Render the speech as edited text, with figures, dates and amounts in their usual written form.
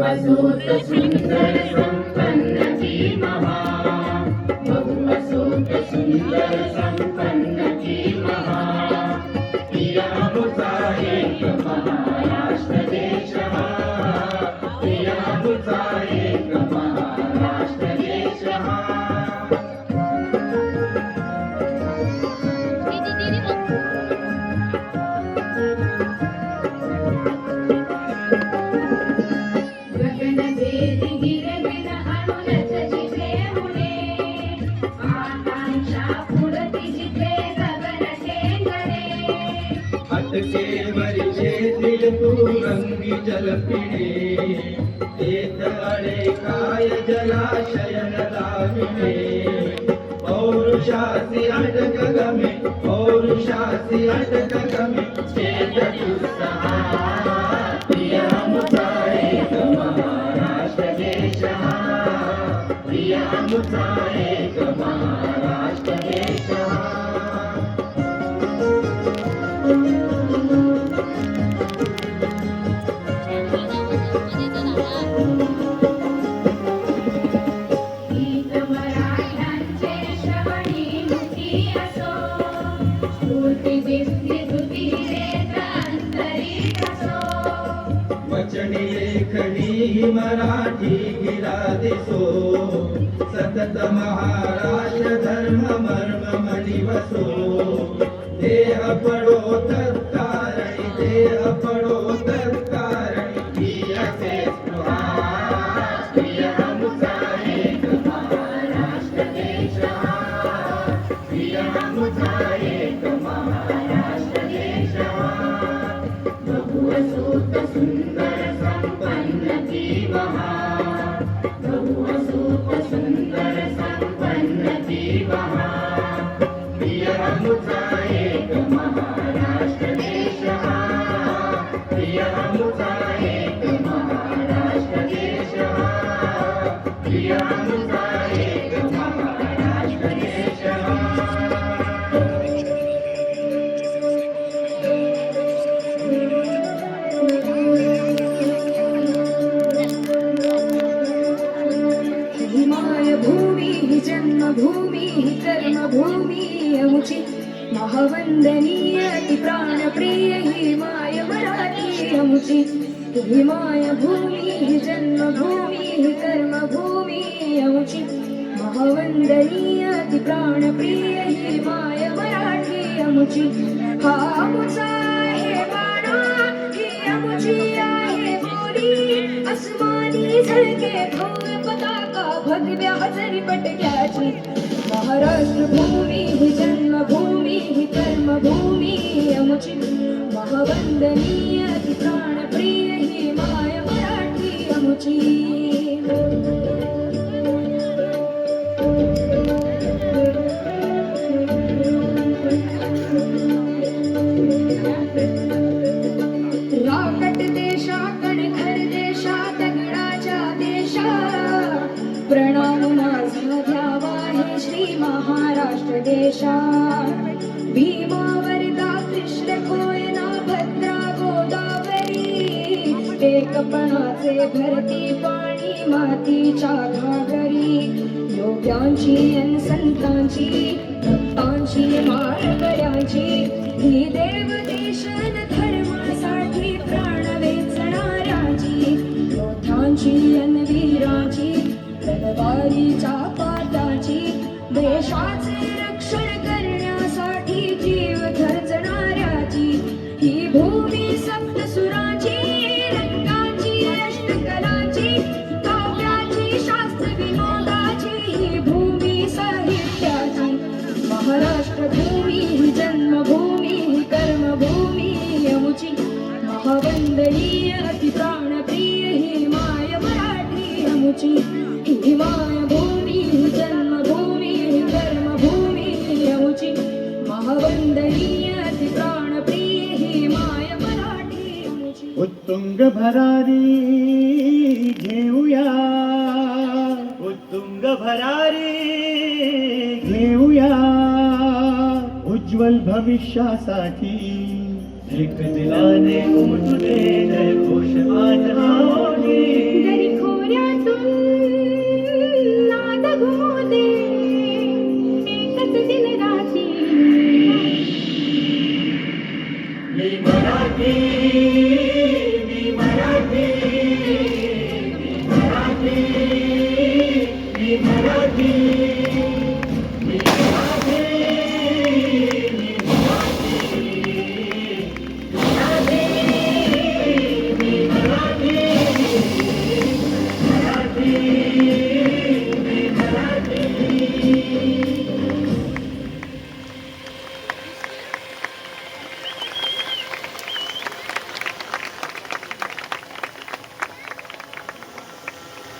बहुअसूत सुंदर संपन्न की महा, बहुअसूत सुंदर संपन्न की महा, प्रिया मुझा एक महाराष्ट्र देश हा, प्रिया मुझा एक महाराष्ट्र देश हा. रंगी जल पिणे तेत अनेकाय जलाशयन दाविणे, पौरुषासी अटक गमे पौरुषासी अटक गमे चेत उत्साह, प्रिया मुझा एक महाराष्ट्र देश हा, प्रिया मुझा एक महाराष्ट्र देश हा. वचनी लेखनी मराठी गिरा दिसो, सतत महाराष्ट्र धर्म मर्म मनी वसो, देह पडो तत्कारणी देह पडो तत्कारणी ही असे स्पृहा, प्रिया मुझा एक महाराष्ट्र देश हा, प्रिया मुझा एक महाराष्ट्र देश हा. बहुअसूत सुंदर संपन्न की महा, बहुअसूत सुंदर संपन्न की महा, प्रिया मुझा एक महाराष्ट्र देश हा, प्रिया मुझा एक महाराष्ट्र देश हा, प्रिया मुझा एक महाराष्ट्र देश हा. जन्मभूमी कर्मभूमी अमुची, महावंदनीय ती प्राणप्रिय ही माय मराठी अमुची. ही माय भूमी जन्मभूमी कर्मभूमी अमुची, महावंदनीय ती प्राणप्रिय ही माय मराठी अमुची. हा अमुचा आहे बाणा ही अमुची आहे बोली, अस्मानी झळके भव्य पताका भगव्या हजरी पटक्याची. महाराष्ट्र भूमी ही जन्मभूमी ही कर्मभूमी अमुची, महावंदनीय ती प्राणप्रिय ही माय मराठी अमुची. राकट देशा कणखर देशा दगडाच्या देशा, प्रणाम माझा घ्यावा हे श्री महाराष्ट्र देशा. भीमा वरदा कृष्ण कोयना भद्रा गोदावरी, एकपणाचे भरती पाणी मातीच्या घागरी. योग्यांची अन संतांची भक्तांची माळकऱ्यांची, ही देव देशन धर्मासाठी प्राण वेचणाऱ्याची. योद्धांची अन वीरांची तलवारीच्या पाटाची, देशाचे रक्षण करण्यासाठी जीव खर्चणाऱ्याची. ही भूमी सप्तसुराची रंगाची अष्टकलाची, काव्याची शास्त्र विनोदाची, ही भूमी साहित्याची. महाराष्ट्र भूमी ही जन्मभूमी ही कर्मभूमी अमुची, महावंदनीय अति प्राणप्रिय ही माय मराठी अमुची. ही माय भूमी ही जन्मभूमी ही कर्मभूमी अमुची, महावंदनीय अति प्राणप्रिय ही माय मराठी अमुची. उत्तुंग भरारी घेऊया, उत्तुंग भरारी घेऊया, उज्ज्वल भविष्यासाठी. एक दिलाने उमटू दे जयघोष आज हा होणी.